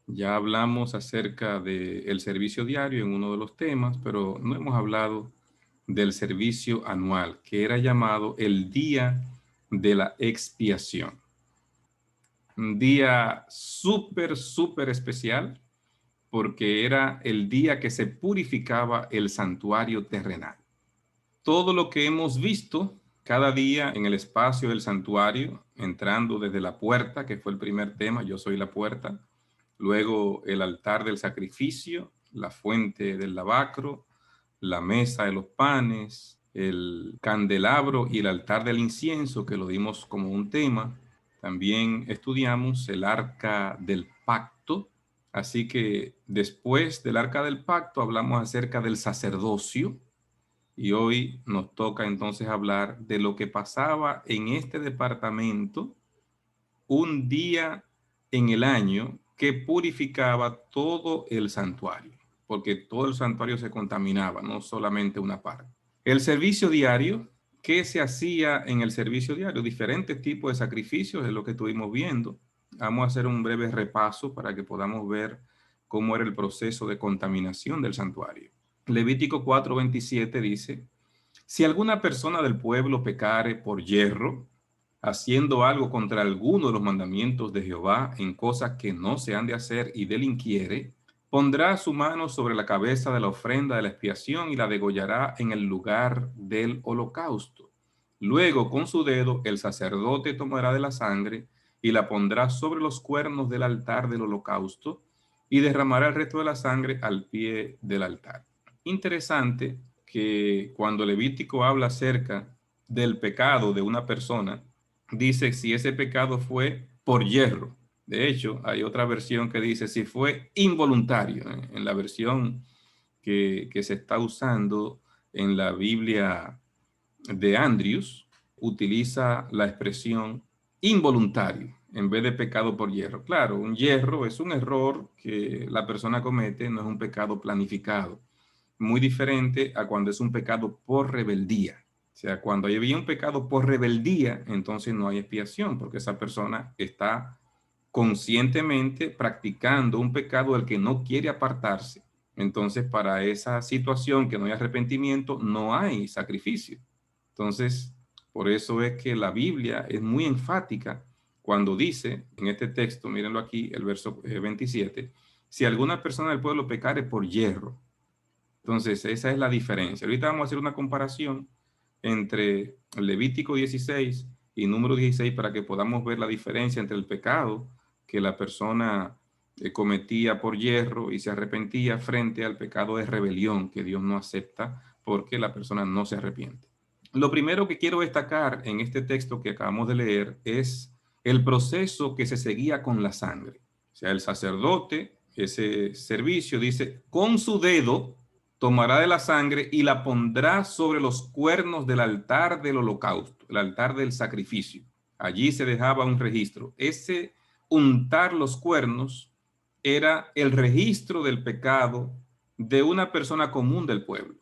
Ya hablamos acerca del servicio diario en uno de los temas, pero no hemos hablado del servicio anual, que era llamado el Día de la Expiación. Un día súper especial porque era el día que se purificaba el santuario terrenal. Todo lo que hemos visto cada día en el espacio del santuario, entrando desde la puerta, que fue el primer tema, yo soy la puerta, luego el altar del sacrificio, la fuente del lavacro, la mesa de los panes, el candelabro y el altar del incienso, que lo dimos como un tema. También estudiamos el arca del pacto. Así que después del arca del pacto hablamos acerca del sacerdocio, y hoy nos toca entonces hablar de lo que pasaba en este departamento un día en el año que purificaba todo el santuario, porque todo el santuario se contaminaba, no solamente una parte. El servicio diario, ¿qué se hacía en el servicio diario? Diferentes tipos de sacrificios, es lo que estuvimos viendo. Vamos a hacer un breve repaso para que podamos ver cómo era el proceso de contaminación del santuario. Levítico 4:27 dice: si alguna persona del pueblo pecare por yerro, haciendo algo contra alguno de los mandamientos de Jehová en cosas que no se han de hacer y delinquiere, pondrá su mano sobre la cabeza de la ofrenda de la expiación y la degollará en el lugar del holocausto. Luego, con su dedo, el sacerdote tomará de la sangre y la pondrá sobre los cuernos del altar del holocausto y derramará el resto de la sangre al pie del altar. Interesante que cuando Levítico habla acerca del pecado de una persona, dice si ese pecado fue por yerro. De hecho, hay otra versión que dice si fue involuntario. En la versión que se está usando en la Biblia de Andrews, utiliza la expresión involuntario en vez de pecado por yerro. Claro, un yerro es un error que la persona comete, no es un pecado planificado. Muy diferente a cuando es un pecado por rebeldía. O sea, cuando había un pecado por rebeldía, entonces no hay expiación, porque esa persona está conscientemente practicando un pecado del que no quiere apartarse. Entonces, para esa situación que no hay arrepentimiento, no hay sacrificio. Entonces, por eso es que la Biblia es muy enfática cuando dice, en este texto, mírenlo aquí, el verso 27, si alguna persona del pueblo pecare por yerro. Entonces, esa es la diferencia. Ahorita vamos a hacer una comparación entre Levítico 16 y Número 16 para que podamos ver la diferencia entre el pecado que la persona cometía por yerro y se arrepentía frente al pecado de rebelión que Dios no acepta porque la persona no se arrepiente. Lo primero que quiero destacar en este texto que acabamos de leer es el proceso que se seguía con la sangre. O sea, el sacerdote, ese servicio, dice, con su dedo tomará de la sangre y la pondrá sobre los cuernos del altar del holocausto, el altar del sacrificio. Allí se dejaba un registro. Ese untar los cuernos era el registro del pecado de una persona común del pueblo.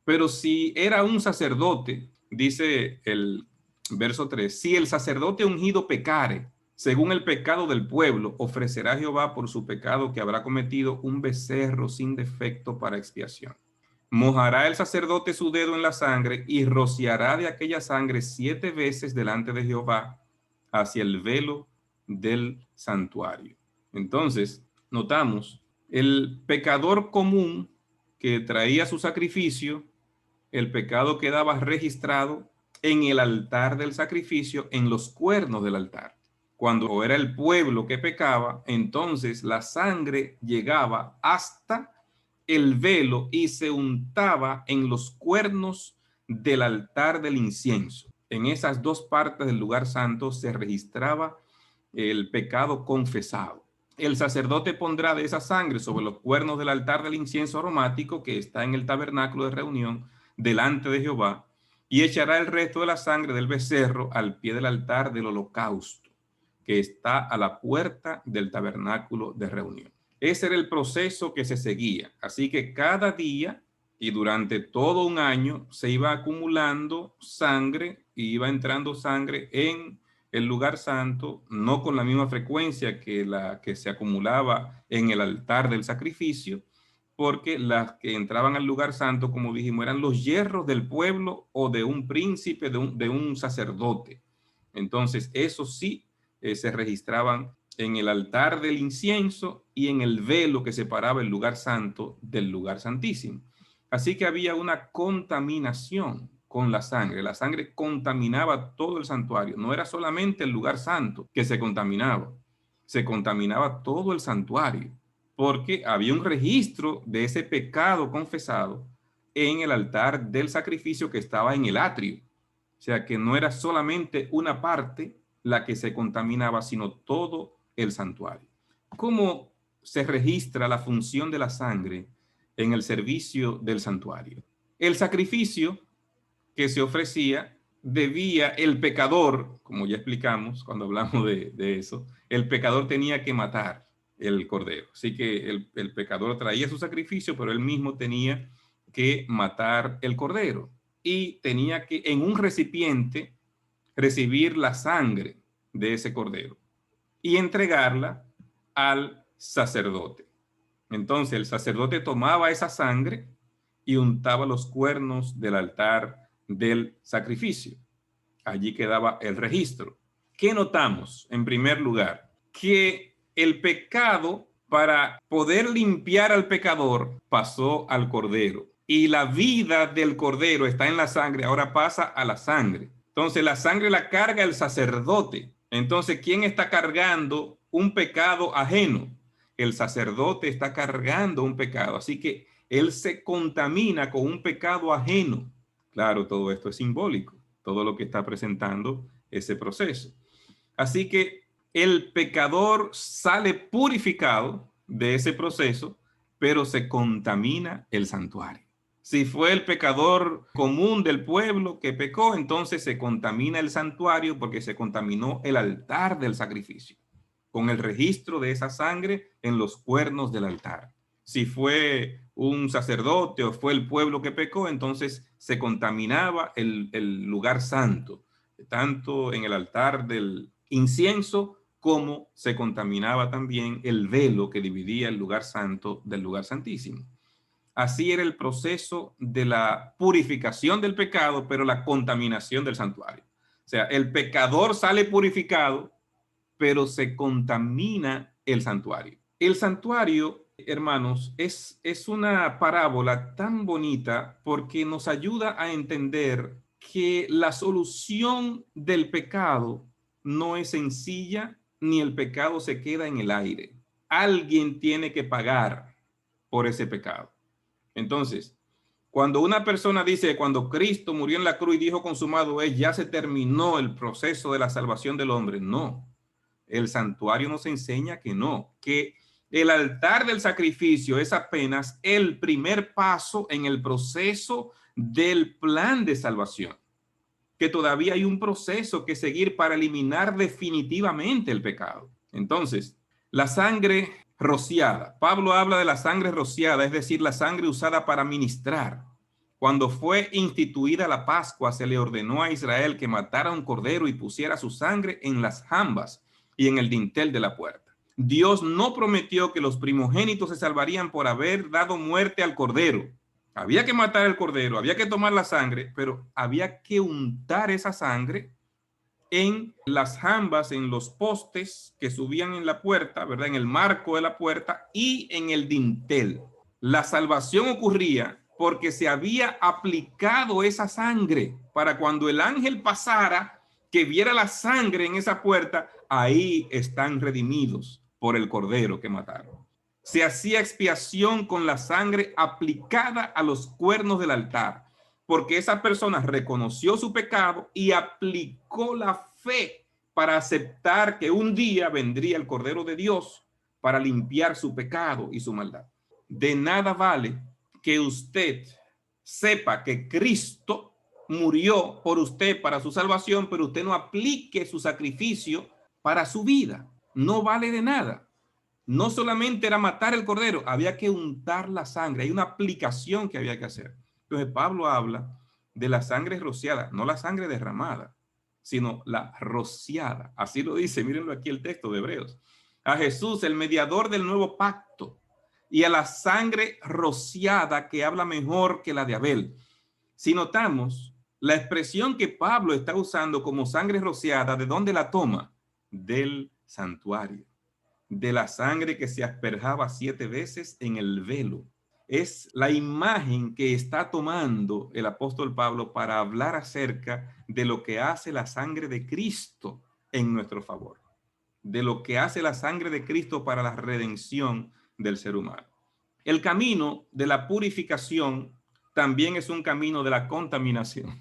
Pero si era un sacerdote, dice el verso 3, si el sacerdote ungido pecare, según el pecado del pueblo, ofrecerá a Jehová por su pecado que habrá cometido un becerro sin defecto para expiación. Mojará el sacerdote su dedo en la sangre y rociará de aquella sangre 7 veces delante de Jehová hacia el velo del santuario. Entonces, notamos, el pecador común que traía su sacrificio, el pecado quedaba registrado en el altar del sacrificio, en los cuernos del altar. Cuando era el pueblo que pecaba, entonces la sangre llegaba hasta el velo y se untaba en los cuernos del altar del incienso. En esas dos partes del lugar santo se registraba el pecado confesado. El sacerdote pondrá de esa sangre sobre los cuernos del altar del incienso aromático que está en el tabernáculo de reunión delante de Jehová y echará el resto de la sangre del becerro al pie del altar del holocausto que está a la puerta del tabernáculo de reunión. Ese era el proceso que se seguía. Así que cada día y durante todo un año se iba acumulando sangre y iba entrando sangre en el lugar santo, no con la misma frecuencia que la que se acumulaba en el altar del sacrificio, porque las que entraban al lugar santo, como dijimos, eran los yerros del pueblo o de un príncipe, de un sacerdote. Entonces, eso sí se registraban en el altar del incienso y en el velo que separaba el lugar santo del lugar santísimo. Así que había una contaminación con la sangre. La sangre contaminaba todo el santuario. No era solamente el lugar santo que se contaminaba todo el santuario, porque había un registro de ese pecado confesado en el altar del sacrificio que estaba en el atrio. O sea que no era solamente una parte la que se contaminaba, sino todo el santuario. ¿Cómo se registra la función de la sangre en el servicio del santuario? El sacrificio que se ofrecía debía el pecador, como ya explicamos cuando hablamos de eso, el pecador tenía que matar el cordero. Así que el pecador traía su sacrificio, pero él mismo tenía que matar el cordero y tenía que en un recipiente recibir la sangre de ese cordero y entregarla al sacerdote. Entonces el sacerdote tomaba esa sangre y untaba los cuernos del altar del sacrificio. Allí quedaba el registro. ¿Qué notamos? En primer lugar, que el pecado, para poder limpiar al pecador, pasó al cordero. Y la vida del cordero está en la sangre, ahora pasa a la sangre. Entonces la sangre la carga el sacerdote. Entonces, ¿quién está cargando un pecado ajeno? El sacerdote está cargando un pecado. Así que él se contamina con un pecado ajeno. Claro, todo esto es simbólico, todo lo que está presentando ese proceso. Así que el pecador sale purificado de ese proceso, pero se contamina el santuario. Si fue el pecador común del pueblo que pecó, entonces se contamina el santuario porque se contaminó el altar del sacrificio, con el registro de esa sangre en los cuernos del altar. Si fue un sacerdote o fue el pueblo que pecó, entonces se contaminaba el lugar santo, tanto en el altar del incienso como se contaminaba también el velo que dividía el lugar santo del lugar santísimo. Así era el proceso de la purificación del pecado, pero la contaminación del santuario. O sea, el pecador sale purificado, pero se contamina el santuario. El santuario, hermanos, es una parábola tan bonita porque nos ayuda a entender que la solución del pecado no es sencilla, ni el pecado se queda en el aire. Alguien tiene que pagar por ese pecado. Entonces, cuando una persona dice, cuando Cristo murió en la cruz y dijo consumado es, ya se terminó el proceso de la salvación del hombre, no. El santuario nos enseña que no, que el altar del sacrificio es apenas el primer paso en el proceso del plan de salvación, que todavía hay un proceso que seguir para eliminar definitivamente el pecado. Entonces, la sangre rociada. Pablo habla de la sangre rociada, es decir, la sangre usada para ministrar. Cuando fue instituida la Pascua, se le ordenó a Israel que matara un cordero y pusiera su sangre en las jambas y en el dintel de la puerta. Dios no prometió que los primogénitos se salvarían por haber dado muerte al cordero. Había que matar el cordero, había que tomar la sangre, pero había que untar esa sangre en las jambas, en los postes que subían en la puerta, ¿verdad? En el marco de la puerta y en el dintel. La salvación ocurría porque se había aplicado esa sangre para cuando el ángel pasara, que viera la sangre en esa puerta, ahí están redimidos por el cordero que mataron. Se hacía expiación con la sangre aplicada a los cuernos del altar, porque esa persona reconoció su pecado y aplicó la fe para aceptar que un día vendría el Cordero de Dios para limpiar su pecado y su maldad. De nada vale que usted sepa que Cristo murió por usted para su salvación, pero usted no aplique su sacrificio para su vida. No vale de nada. No solamente era matar el cordero, había que untar la sangre. Hay una aplicación que había que hacer. Entonces Pablo habla de la sangre rociada, no la sangre derramada, sino la rociada. Así lo dice, mírenlo aquí el texto de Hebreos. A Jesús, el mediador del nuevo pacto, y a la sangre rociada que habla mejor que la de Abel. Si notamos, la expresión que Pablo está usando como sangre rociada, ¿de dónde la toma? Del santuario, de la sangre que se asperjaba 7 veces en el velo. Es la imagen que está tomando el apóstol Pablo para hablar acerca de lo que hace la sangre de Cristo en nuestro favor, de lo que hace la sangre de Cristo para la redención del ser humano. El camino de la purificación también es un camino de la contaminación.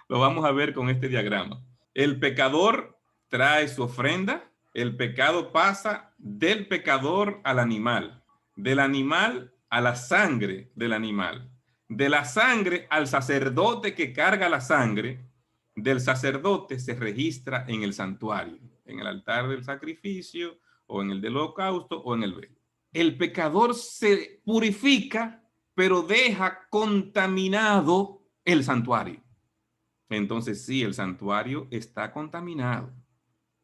Lo vamos a ver con este diagrama. El pecador trae su ofrenda, el pecado pasa del pecador al animal, del animal a la sangre del animal, de la sangre al sacerdote que carga la sangre, del sacerdote se registra en el santuario, en el altar del sacrificio o en el del holocausto o en el velo. El pecador se purifica, pero deja contaminado el santuario. Entonces sí, el santuario está contaminado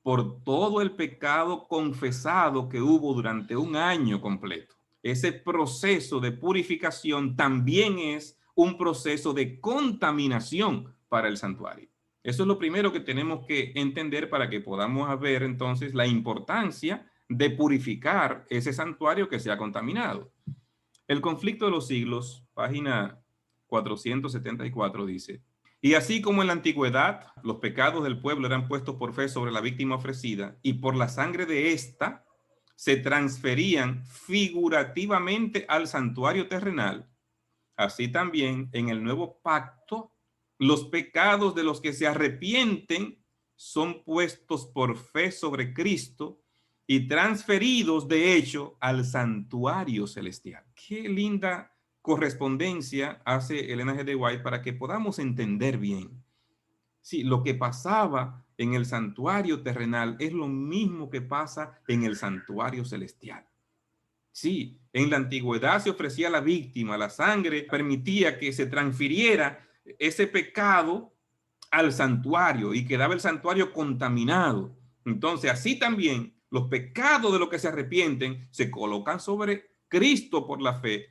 por todo el pecado confesado que hubo durante un año completo. Ese proceso de purificación también es un proceso de contaminación para el santuario. Eso es lo primero que tenemos que entender para que podamos ver entonces la importancia de purificar ese santuario que se ha contaminado. El conflicto de los siglos, página 474, dice: y así como en la antigüedad los pecados del pueblo eran puestos por fe sobre la víctima ofrecida, y por la sangre de ésta se transferían figurativamente al santuario terrenal, así también en el nuevo pacto los pecados de los que se arrepienten son puestos por fe sobre Cristo y transferidos de hecho al santuario celestial. Qué linda correspondencia hace Elena G. de White para que podamos entender bien. Sí, lo que pasaba en el santuario terrenal es lo mismo que pasa en el santuario celestial. Sí, en la antigüedad se ofrecía a la víctima, la sangre permitía que se transfiriera ese pecado al santuario y quedaba el santuario contaminado. Entonces, así también los pecados de los que se arrepienten se colocan sobre Cristo por la fe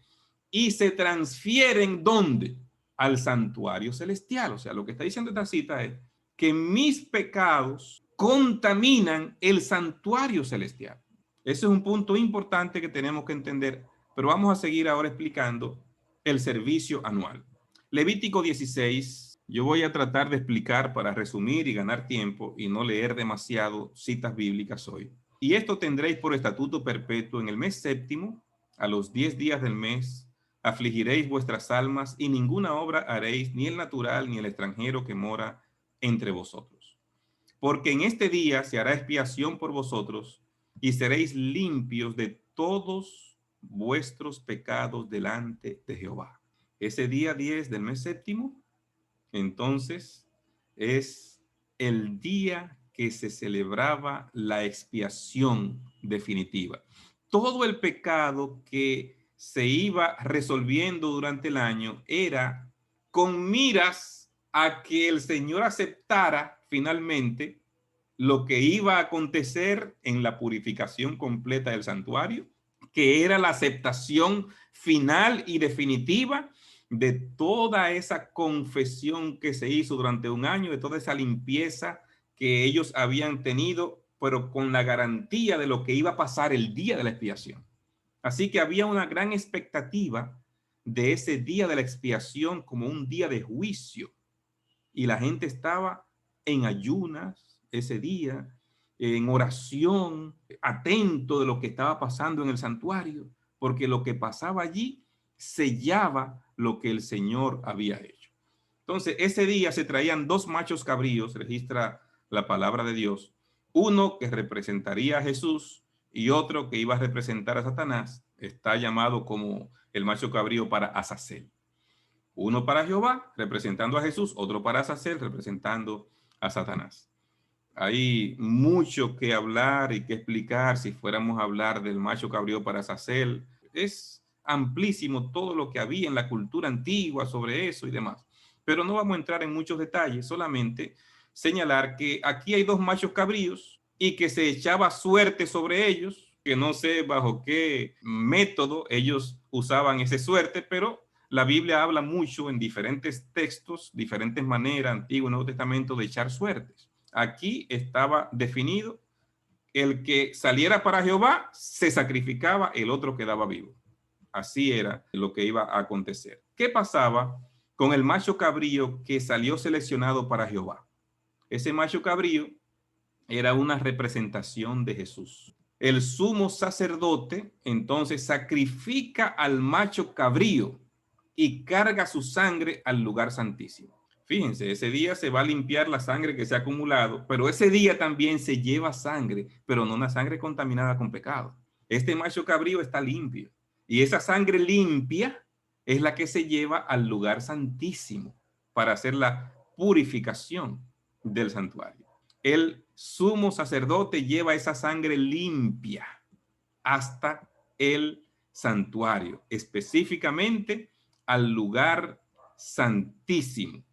y se transfieren ¿dónde? Al santuario celestial. O sea, lo que está diciendo esta cita es que mis pecados contaminan el santuario celestial. Ese es un punto importante que tenemos que entender, pero vamos a seguir ahora explicando el servicio anual. Levítico 16, yo voy a tratar de explicar para resumir y ganar tiempo y no leer demasiado citas bíblicas hoy. Y esto tendréis por estatuto perpetuo en el mes séptimo, a los 10 días del mes, afligiréis vuestras almas y ninguna obra haréis, ni el natural ni el extranjero que mora entre vosotros. Porque en este día se hará expiación por vosotros y seréis limpios de todos vuestros pecados delante de Jehová. Ese día 10 del mes séptimo, entonces, es el día que se celebraba la expiación definitiva. Todo el pecado que se iba resolviendo durante el año era con miras a que el Señor aceptara finalmente lo que iba a acontecer en la purificación completa del santuario, que era la aceptación final y definitiva de toda esa confesión que se hizo durante un año, de toda esa limpieza que ellos habían tenido, pero con la garantía de lo que iba a pasar el día de la expiación. Así que había una gran expectativa de ese día de la expiación como un día de juicio. Y la gente estaba en ayunas ese día, en oración, atento de lo que estaba pasando en el santuario, porque lo que pasaba allí sellaba lo que el Señor había hecho. Entonces, ese día se traían 2 machos cabríos, registra la palabra de Dios, uno que representaría a Jesús y otro que iba a representar a Satanás. Está llamado como el macho cabrío para Azazel. Uno para Jehová, representando a Jesús, otro para Azazel, representando a Satanás. Hay mucho que hablar y que explicar si fuéramos a hablar del macho cabrío para Azazel. Es amplísimo todo lo que había en la cultura antigua sobre eso y demás. Pero no vamos a entrar en muchos detalles, solamente señalar que aquí hay dos machos cabríos y que se echaba suerte sobre ellos, que no sé bajo qué método ellos usaban esa suerte, pero la Biblia habla mucho en diferentes textos, diferentes maneras, Antiguo y Nuevo Testamento, de echar suertes. Aquí estaba definido: el que saliera para Jehová se sacrificaba, el otro quedaba vivo. Así era lo que iba a acontecer. ¿Qué pasaba con el macho cabrío que salió seleccionado para Jehová? Ese macho cabrío era una representación de Jesús. El sumo sacerdote entonces sacrifica al macho cabrío y carga su sangre al lugar santísimo. Fíjense, ese día se va a limpiar la sangre que se ha acumulado, pero ese día también se lleva sangre, pero no una sangre contaminada con pecado. Este macho cabrío está limpio y esa sangre limpia es la que se lleva al lugar santísimo para hacer la purificación del santuario. El sumo sacerdote lleva esa sangre limpia hasta el santuario, específicamente al lugar santísimo.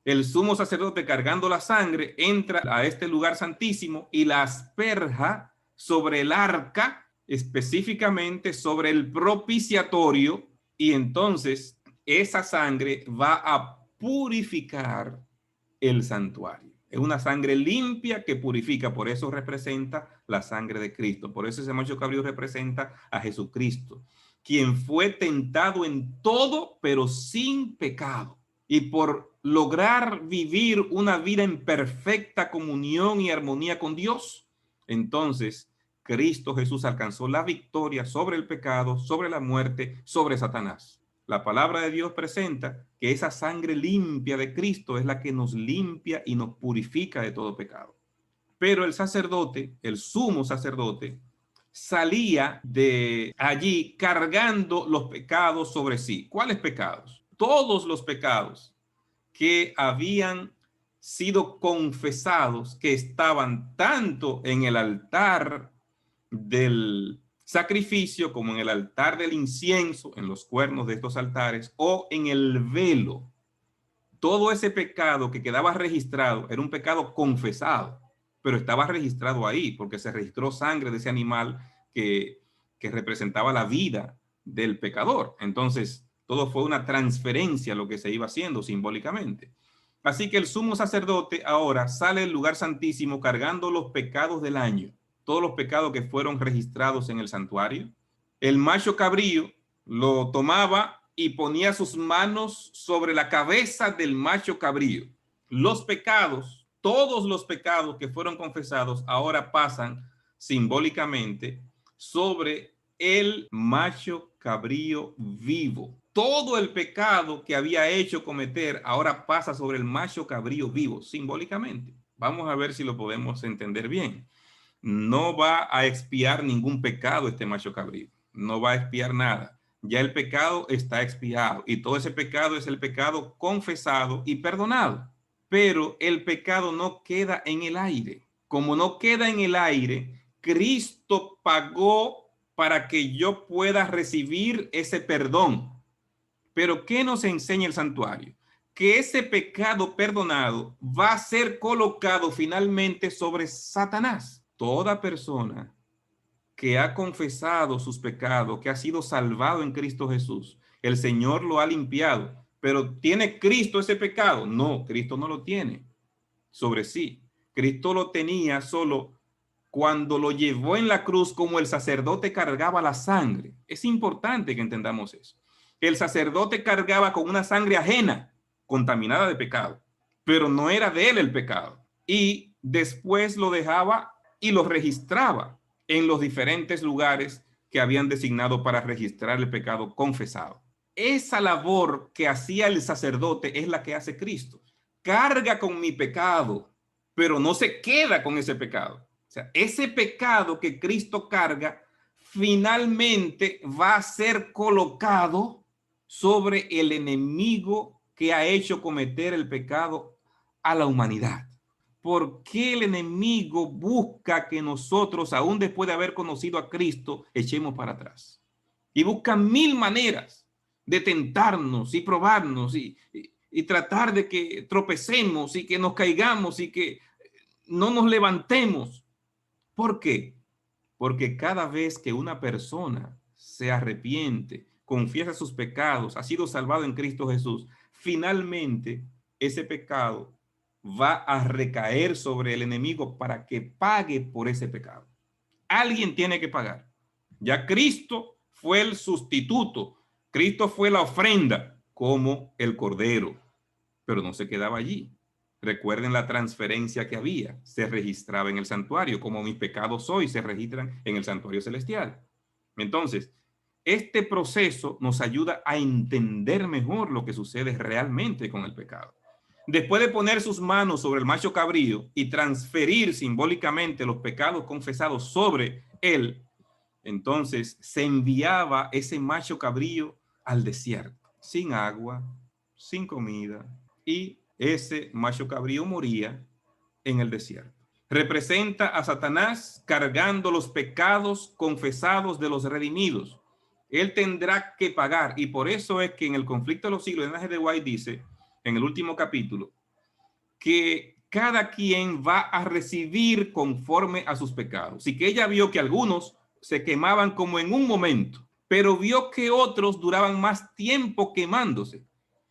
El sumo sacerdote, cargando la sangre, entra a este lugar santísimo y la asperja sobre el arca, específicamente sobre el propiciatorio, y entonces esa sangre va a purificar el santuario. Es una sangre limpia que purifica, por eso representa la sangre de Cristo. Por eso ese macho cabrío representa a Jesucristo, quien fue tentado en todo, pero sin pecado. Y por lograr vivir una vida en perfecta comunión y armonía con Dios, entonces Cristo Jesús alcanzó la victoria sobre el pecado, sobre la muerte, sobre Satanás. La palabra de Dios presenta que esa sangre limpia de Cristo es la que nos limpia y nos purifica de todo pecado. Pero el sacerdote, el sumo sacerdote, salía de allí cargando los pecados sobre sí. ¿Cuáles pecados? Todos los pecados que habían sido confesados, que estaban tanto en el altar del sacrificio como en el altar del incienso, en los cuernos de estos altares, o en el velo. Todo ese pecado que quedaba registrado era un pecado confesado, pero estaba registrado ahí porque se registró sangre de ese animal que representaba la vida del pecador. Entonces, todo fue una transferencia lo que se iba haciendo simbólicamente. Así que el sumo sacerdote ahora sale del lugar santísimo cargando los pecados del año, todos los pecados que fueron registrados en el santuario. El macho cabrío lo tomaba y ponía sus manos sobre la cabeza del macho cabrío. Los pecados, todos los pecados que fueron confesados, ahora pasan simbólicamente sobre el macho cabrío vivo. Todo el pecado que había hecho cometer ahora pasa sobre el macho cabrío vivo, simbólicamente. Vamos a ver si lo podemos entender bien. No va a expiar ningún pecado este macho cabrío. No va a expiar nada. Ya el pecado está expiado y todo ese pecado es el pecado confesado y perdonado. Pero el pecado no queda en el aire. Como no queda en el aire, Cristo pagó para que yo pueda recibir ese perdón. Pero ¿qué nos enseña el santuario? Que ese pecado perdonado va a ser colocado finalmente sobre Satanás. Toda persona que ha confesado sus pecados, que ha sido salvado en Cristo Jesús, el Señor lo ha limpiado. Pero ¿tiene Cristo ese pecado? No, Cristo no lo tiene sobre sí. Cristo lo tenía solo cuando lo llevó en la cruz, como el sacerdote cargaba la sangre. Es importante que entendamos eso. El sacerdote cargaba con una sangre ajena, contaminada de pecado, pero no era de él el pecado. Y después lo dejaba y lo registraba en los diferentes lugares que habían designado para registrar el pecado confesado. Esa labor que hacía el sacerdote es la que hace Cristo. Carga con mi pecado, pero no se queda con ese pecado. O sea, ese pecado que Cristo carga finalmente va a ser colocado sobre el enemigo que ha hecho cometer el pecado a la humanidad. ¿Por qué el enemigo busca que nosotros, aún después de haber conocido a Cristo, echemos para atrás? Y busca mil maneras de tentarnos y probarnos y tratar de que tropecemos y que nos caigamos y que no nos levantemos. ¿Por qué? Porque cada vez que una persona se arrepiente, confiesa sus pecados, ha sido salvado en Cristo Jesús, finalmente ese pecado va a recaer sobre el enemigo para que pague por ese pecado. Alguien tiene que pagar. Ya Cristo fue el sustituto. Cristo fue la ofrenda como el cordero, pero no se quedaba allí. Recuerden la transferencia que había. Se registraba en el santuario, como mis pecados hoy se registran en el santuario celestial. Entonces, este proceso nos ayuda a entender mejor lo que sucede realmente con el pecado. Después de poner sus manos sobre el macho cabrío y transferir simbólicamente los pecados confesados sobre él, entonces se enviaba ese macho cabrío al desierto, sin agua, sin comida, y ese macho cabrío moría en el desierto. Representa a Satanás cargando los pecados confesados de los redimidos. Él tendrá que pagar, y por eso es que en el conflicto de los siglos, Ellen G. White dice, en el último capítulo, que cada quien va a recibir conforme a sus pecados. Y que ella vio que algunos se quemaban como en un momento, pero vio que otros duraban más tiempo quemándose,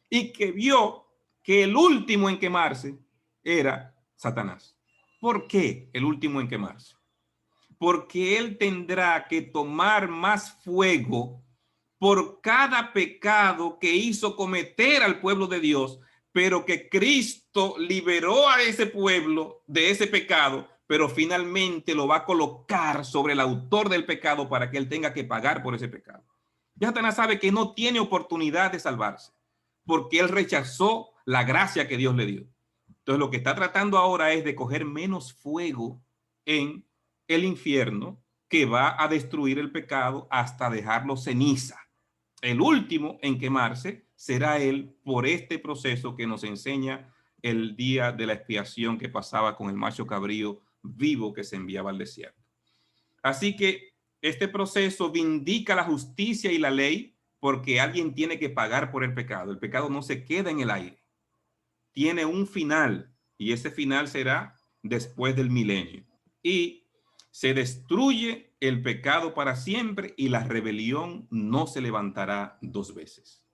y que vio que el último en quemarse era Satanás. ¿Por qué el último en quemarse? Porque él tendrá que tomar más fuego por cada pecado que hizo cometer al pueblo de Dios, pero que Cristo liberó a ese pueblo de ese pecado, pero finalmente lo va a colocar sobre el autor del pecado para que él tenga que pagar por ese pecado. Ya Satanás sabe que no tiene oportunidad de salvarse, porque él rechazó la gracia que Dios le dio. Entonces lo que está tratando ahora es de coger menos fuego en el infierno, que va a destruir el pecado hasta dejarlo ceniza. El último en quemarse será él por este proceso que nos enseña el día de la expiación que pasaba con el macho cabrío vivo que se enviaba al desierto. Así que este proceso vindica la justicia y la ley, porque alguien tiene que pagar por el pecado. El pecado no se queda en el aire. Tiene un final, y ese final será después del milenio. Y se destruye el pecado para siempre, y la rebelión no se levantará dos veces.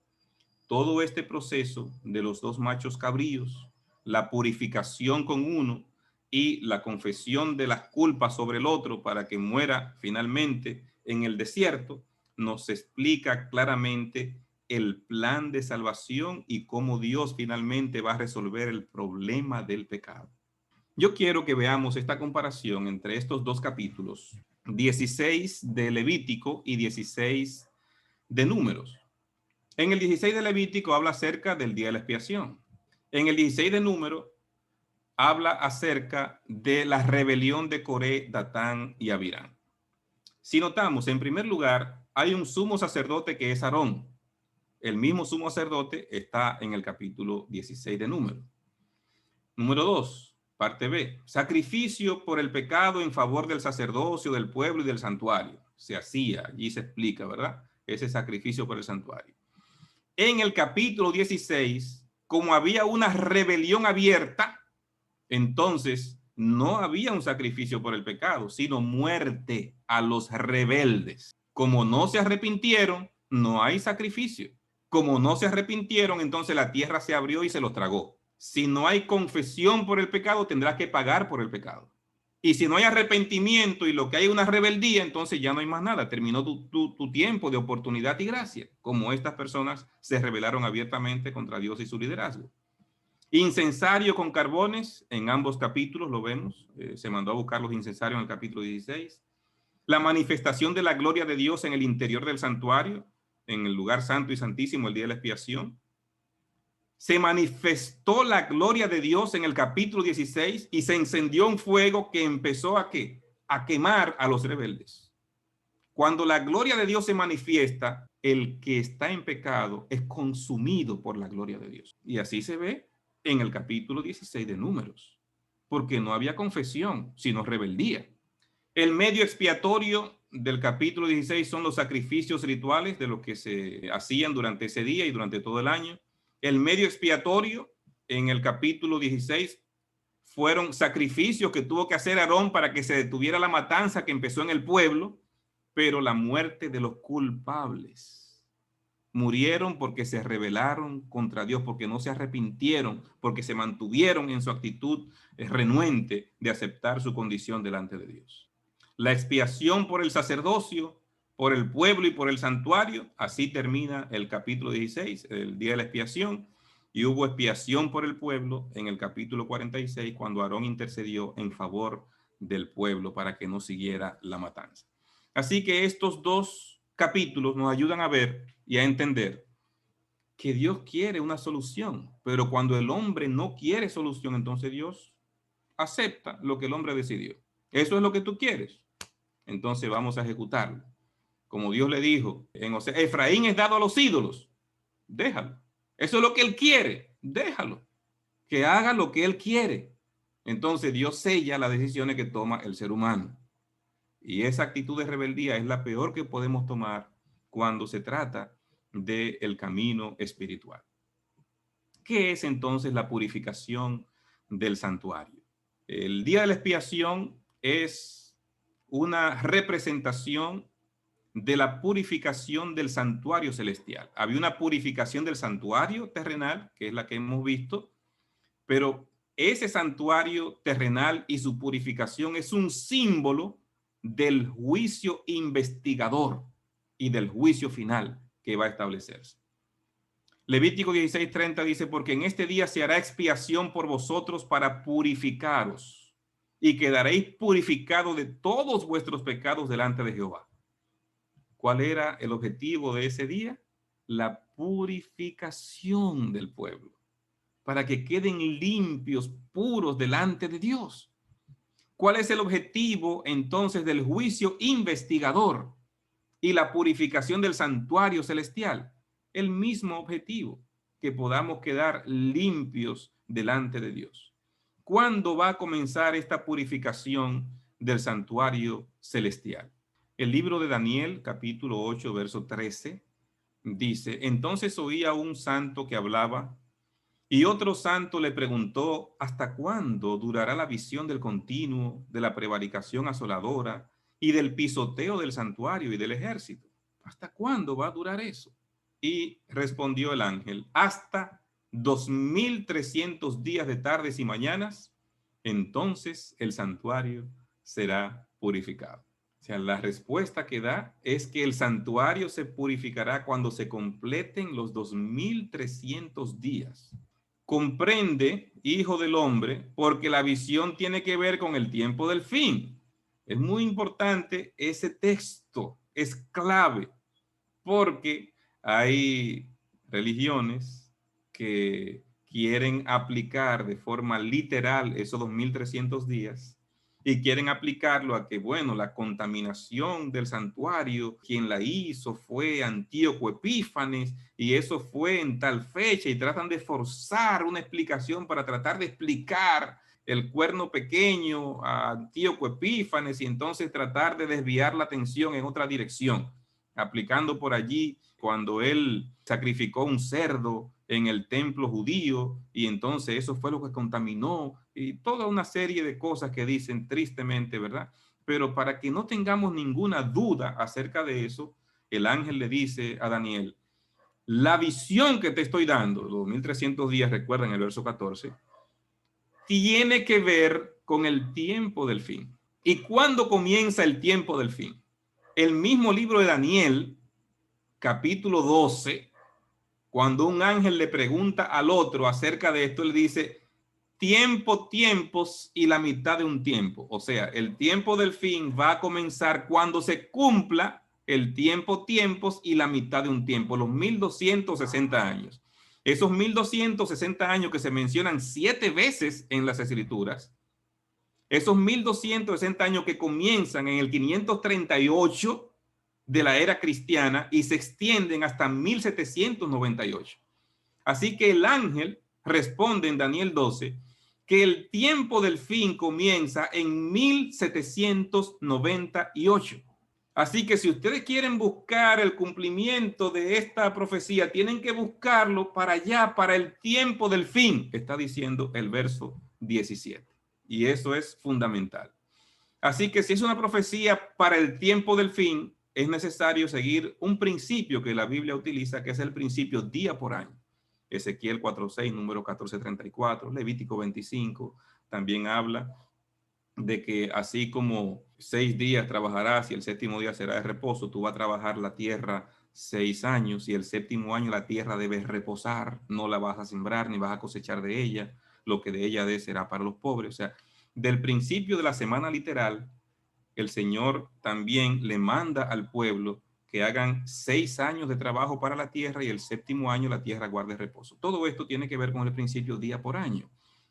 Todo este proceso de los dos machos cabríos, la purificación con uno y la confesión de las culpas sobre el otro para que muera finalmente en el desierto, nos explica claramente el plan de salvación y cómo Dios finalmente va a resolver el problema del pecado. Yo quiero que veamos esta comparación entre estos dos capítulos, 16 de Levítico y 16 de Números. En el 16 de Levítico habla acerca del día de la expiación. En el 16 de Números habla acerca de la rebelión de Coré, Datán y Abirán. Si notamos, en primer lugar, hay un sumo sacerdote que es Aarón. El mismo sumo sacerdote está en el capítulo 16 de Números. Número 2, parte B. Sacrificio por el pecado en favor del sacerdocio, del pueblo y del santuario. Se hacía, allí se explica, ¿verdad? Ese sacrificio por el santuario. En el capítulo 16, como había una rebelión abierta, entonces no había un sacrificio por el pecado, sino muerte a los rebeldes. Como no se arrepintieron, no hay sacrificio. Como no se arrepintieron, entonces la tierra se abrió y se los tragó. Si no hay confesión por el pecado, tendrás que pagar por el pecado. Y si no hay arrepentimiento y lo que hay es una rebeldía, entonces ya no hay más nada. Terminó tu tiempo de oportunidad y gracia, como estas personas se rebelaron abiertamente contra Dios y su liderazgo. Incensario con carbones, en ambos capítulos lo vemos. Se mandó a buscar los incensarios en el capítulo 16. La manifestación de la gloria de Dios en el interior del santuario, en el lugar santo y santísimo, el día de la expiación. Se manifestó la gloria de Dios en el capítulo 16 y se encendió un fuego que empezó a quemar a los rebeldes. Cuando la gloria de Dios se manifiesta, el que está en pecado es consumido por la gloria de Dios. Y así se ve en el capítulo 16 de Números, porque no había confesión, sino rebeldía. El medio expiatorio del capítulo 16 son los sacrificios rituales de los que se hacían durante ese día y durante todo el año. El medio expiatorio en el capítulo 16 fueron sacrificios que tuvo que hacer Aarón para que se detuviera la matanza que empezó en el pueblo, pero la muerte de los culpables. Murieron porque se rebelaron contra Dios, porque no se arrepintieron, porque se mantuvieron en su actitud renuente de aceptar su condición delante de Dios. La expiación por el sacerdocio, por el pueblo y por el santuario, así termina el capítulo 16, el día de la expiación, y hubo expiación por el pueblo en el capítulo 46, cuando Aarón intercedió en favor del pueblo para que no siguiera la matanza. Así que estos dos capítulos nos ayudan a ver y a entender que Dios quiere una solución, pero cuando el hombre no quiere solución, entonces Dios acepta lo que el hombre decidió. Eso es lo que tú quieres, entonces vamos a ejecutarlo. Como Dios le dijo en Osea, Efraín es dado a los ídolos, déjalo. Eso es lo que él quiere, déjalo. Que haga lo que él quiere. Entonces Dios sella las decisiones que toma el ser humano. Y esa actitud de rebeldía es la peor que podemos tomar cuando se trata del camino espiritual. ¿Qué es entonces la purificación del santuario? El día de la expiación es una representación de la purificación del santuario celestial. Había una purificación del santuario terrenal, que es la que hemos visto, pero ese santuario terrenal y su purificación es un símbolo del juicio investigador y del juicio final que va a establecerse. Levítico 16:30 dice, porque en este día se hará expiación por vosotros para purificaros y quedaréis purificados de todos vuestros pecados delante de Jehová. ¿Cuál era el objetivo de ese día? La purificación del pueblo, para que queden limpios, puros delante de Dios. ¿Cuál es el objetivo entonces del juicio investigador y la purificación del santuario celestial? El mismo objetivo, que podamos quedar limpios delante de Dios. ¿Cuándo va a comenzar esta purificación del santuario celestial? El libro de Daniel, capítulo 8, verso 13, dice, entonces oía un santo que hablaba, y otro santo le preguntó, ¿hasta cuándo durará la visión del continuo, de la prevaricación asoladora y del pisoteo del santuario y del ejército? ¿Hasta cuándo va a durar eso? Y respondió el ángel, hasta 2300 días de tardes y mañanas, entonces el santuario será purificado. O sea, la respuesta que da es que el santuario se purificará cuando se completen los 2300 días. Comprende, hijo del hombre, porque la visión tiene que ver con el tiempo del fin. Es muy importante ese texto, es clave, porque hay religiones que quieren aplicar de forma literal esos 2300 días y quieren aplicarlo a que, bueno, la contaminación del santuario, quien la hizo fue Antíoco Epífanes y eso fue en tal fecha, y tratan de forzar una explicación para tratar de explicar el cuerno pequeño a Antíoco Epífanes y entonces tratar de desviar la atención en otra dirección, aplicando por allí cuando él sacrificó un cerdo en el templo judío y entonces eso fue lo que contaminó y toda una serie de cosas que dicen tristemente, ¿verdad? Pero para que no tengamos ninguna duda acerca de eso, el ángel le dice a Daniel, la visión que te estoy dando, los 2300 días, recuerden el verso 14, tiene que ver con el tiempo del fin. ¿Y cuándo comienza el tiempo del fin? El mismo libro de Daniel, capítulo 12, cuando un ángel le pregunta al otro acerca de esto, le dice, tiempo, tiempos y la mitad de un tiempo. O sea, el tiempo del fin va a comenzar cuando se cumpla el tiempo, tiempos y la mitad de un tiempo, los 1260 años. Esos 1260 años que se mencionan 7 veces en las escrituras, esos 1260 años que comienzan en el 538 de la era cristiana y se extienden hasta 1798. Así que el ángel responde en Daniel 12 que el tiempo del fin comienza en 1798. Así que si ustedes quieren buscar el cumplimiento de esta profecía, tienen que buscarlo para allá, para el tiempo del fin, está diciendo el verso 17. Y eso es fundamental. Así que si es una profecía para el tiempo del fin, es necesario seguir un principio que la Biblia utiliza, que es el principio día por año. Ezequiel 4:6, número 14:34, Levítico 25, también habla de que así como 6 días trabajarás y el séptimo día será de reposo, tú vas a trabajar la tierra 6 años y el séptimo año la tierra debe reposar, no la vas a sembrar ni vas a cosechar de ella, lo que de ella dé será para los pobres. O sea, del principio de la semana literal, el Señor también le manda al pueblo que hagan 6 años de trabajo para la tierra y el séptimo año la tierra guarde reposo. Todo esto tiene que ver con el principio día por año.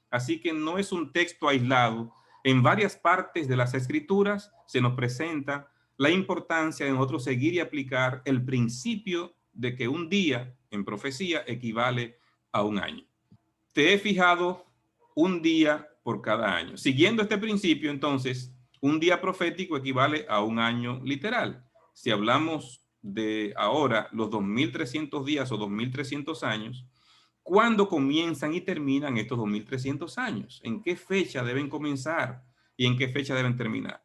Así que no es un texto aislado. En varias partes de las escrituras se nos presenta la importancia de nosotros seguir y aplicar el principio de que un día en profecía equivale a un año. Te he fijado un día por cada año. Siguiendo este principio, entonces, un día profético equivale a un año literal. Si hablamos de ahora los 2300 días o 2300 años, ¿cuándo comienzan y terminan estos 2300 años? ¿En qué fecha deben comenzar y en qué fecha deben terminar?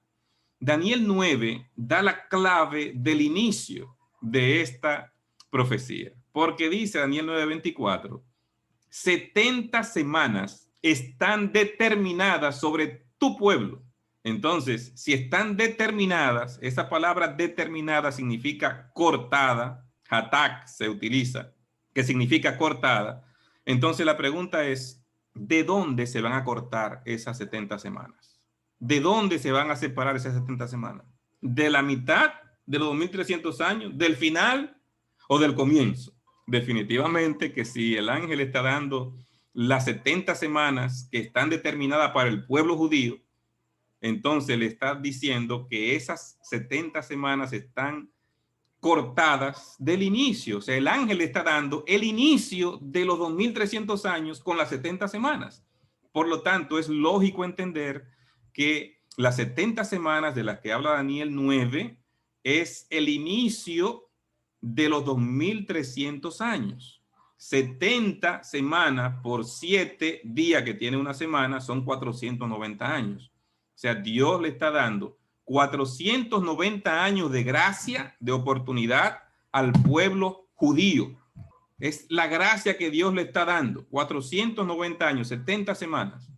Daniel 9 da la clave del inicio de esta profecía, porque dice Daniel 9:24, 70 semanas están determinadas sobre tu pueblo. Entonces, si están determinadas, esa palabra determinada significa cortada, hatak se utiliza, que significa cortada. Entonces la pregunta es, ¿de dónde se van a cortar esas 70 semanas? ¿De dónde se van a separar esas 70 semanas? ¿De la mitad de los 2300 años? ¿Del final o del comienzo? Definitivamente que si el ángel está dando las 70 semanas que están determinadas para el pueblo judío, entonces le está diciendo que esas 70 semanas están cortadas del inicio. O sea, el ángel le está dando el inicio de los 2300 años con las 70 semanas. Por lo tanto, es lógico entender que las 70 semanas de las que habla Daniel 9 es el inicio de los 2300 años. 70 semanas por 7 días que tiene una semana son 490 años. O sea, Dios le está dando 490 años de gracia, de oportunidad al pueblo judío. Es la gracia que Dios le está dando. 490 años, 70 semanas.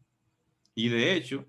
Y de hecho,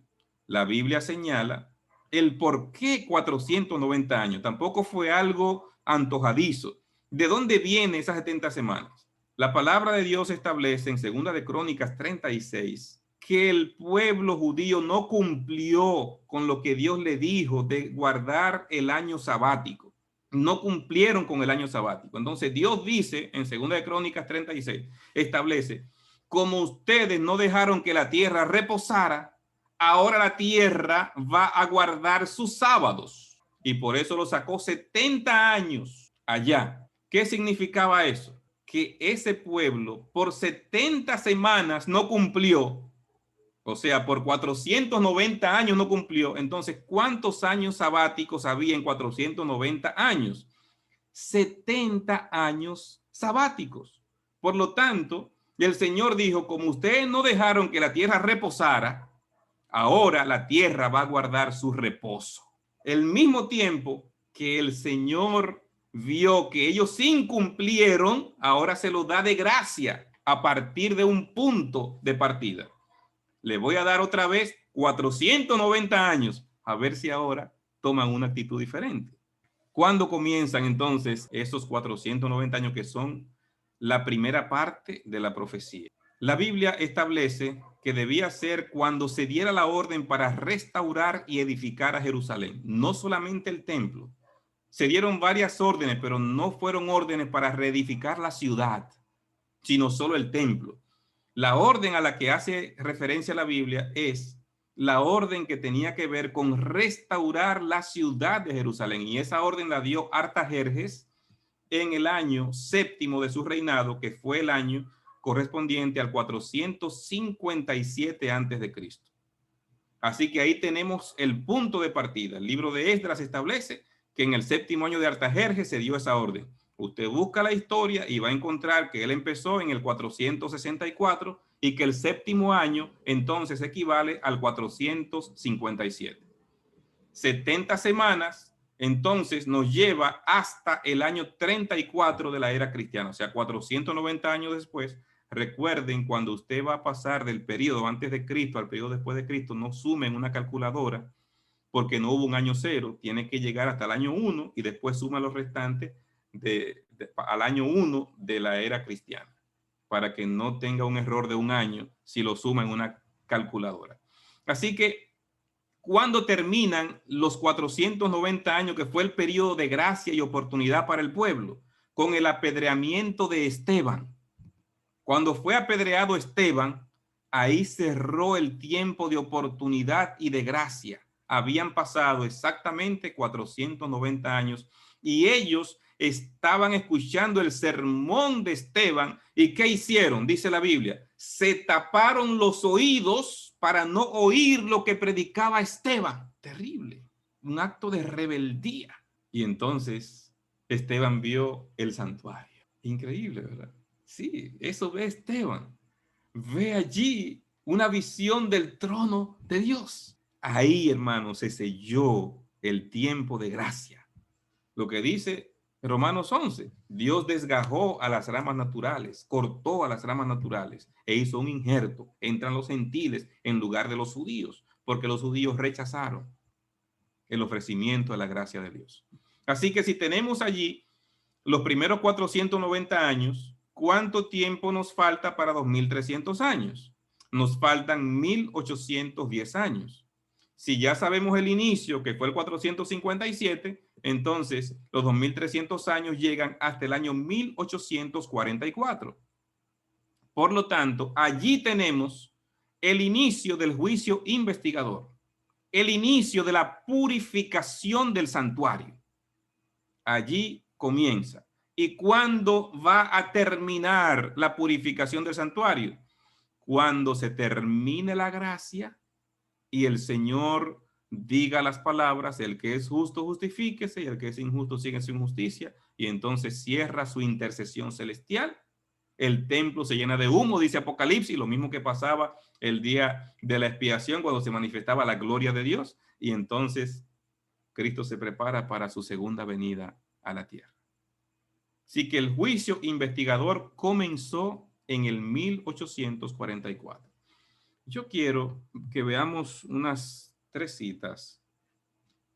la Biblia señala el por qué 490 años. Tampoco fue algo antojadizo. ¿De dónde vienen esas 70 semanas? La palabra de Dios establece en 2 de Crónicas 36 que el pueblo judío no cumplió con lo que Dios le dijo de guardar el año sabático. No cumplieron con el año sabático. Entonces Dios dice en 2 de Crónicas 36, establece, como ustedes no dejaron que la tierra reposara, ahora la tierra va a guardar sus sábados. Y por eso lo sacó 70 años allá. ¿Qué significaba eso? Que ese pueblo por 70 semanas no cumplió. O sea, por 490 años no cumplió. Entonces, ¿cuántos años sabáticos había en 490 años? 70 años sabáticos. Por lo tanto, el Señor dijo, como ustedes no dejaron que la tierra reposara, ahora la tierra va a guardar su reposo. El mismo tiempo que el Señor vio que ellos incumplieron, ahora se los da de gracia a partir de un punto de partida. Le voy a dar otra vez 490 años, a ver si ahora toman una actitud diferente. ¿Cuándo comienzan entonces esos 490 años que son la primera parte de la profecía? La Biblia establece que debía ser cuando se diera la orden para restaurar y edificar a Jerusalén, no solamente el templo. Se dieron varias órdenes, pero no fueron órdenes para reedificar la ciudad, sino solo el templo. La orden a la que hace referencia la Biblia es la orden que tenía que ver con restaurar la ciudad de Jerusalén. Y esa orden la dio Artajerjes en el año 7º de su reinado, que fue el año correspondiente al 457 antes de Cristo. Así que ahí tenemos el punto de partida. El libro de Esdras establece que en el 7º año de Artajerjes se dio esa orden. Usted busca la historia y va a encontrar que él empezó en el 464 y que el 7º año entonces equivale al 457. 70 semanas entonces nos lleva hasta el año 34 de la era cristiana, o sea, 490 años después. Recuerden, cuando usted va a pasar del periodo antes de Cristo al periodo después de Cristo, no sumen una calculadora, porque no hubo un año cero, tiene que llegar hasta el año 1 y después suma los restantes al año 1 de la era cristiana, para que no tenga un error de un año si lo suma en una calculadora. Así que cuando terminan los 490 años, que fue el periodo de gracia y oportunidad para el pueblo, con el apedreamiento de Esteban. Cuando fue apedreado Esteban, ahí cerró el tiempo de oportunidad y de gracia. Habían pasado exactamente 490 años y ellos estaban escuchando el sermón de Esteban. ¿Y qué hicieron? Dice la Biblia, se taparon los oídos para no oír lo que predicaba Esteban. Terrible, un acto de rebeldía. Y entonces Esteban vio el santuario. Increíble, ¿verdad? Sí, eso ve Esteban. Ve allí una visión del trono de Dios. Ahí, hermanos, se selló el tiempo de gracia. Lo que dice Romanos 11, Dios desgajó a las ramas naturales, cortó a las ramas naturales e hizo un injerto. Entran los gentiles en lugar de los judíos, porque los judíos rechazaron el ofrecimiento de la gracia de Dios. Así que si tenemos allí los primeros 490 años, ¿cuánto tiempo nos falta para 2300 años? Nos faltan 1810 años. Si ya sabemos el inicio, que fue el 457, entonces los 2300 años llegan hasta el año 1844. Por lo tanto, allí tenemos el inicio del juicio investigador, el inicio de la purificación del santuario. Allí comienza. ¿Y cuándo va a terminar la purificación del santuario? Cuando se termine la gracia y el Señor diga las palabras, el que es justo justifíquese y el que es injusto sigue su injusticia, y entonces cierra su intercesión celestial. El templo se llena de humo, dice Apocalipsis, lo mismo que pasaba el día de la expiación cuando se manifestaba la gloria de Dios, y entonces Cristo se prepara para su segunda venida a la tierra. Así que el juicio investigador comenzó en el 1844. Yo quiero que veamos unas 3 citas,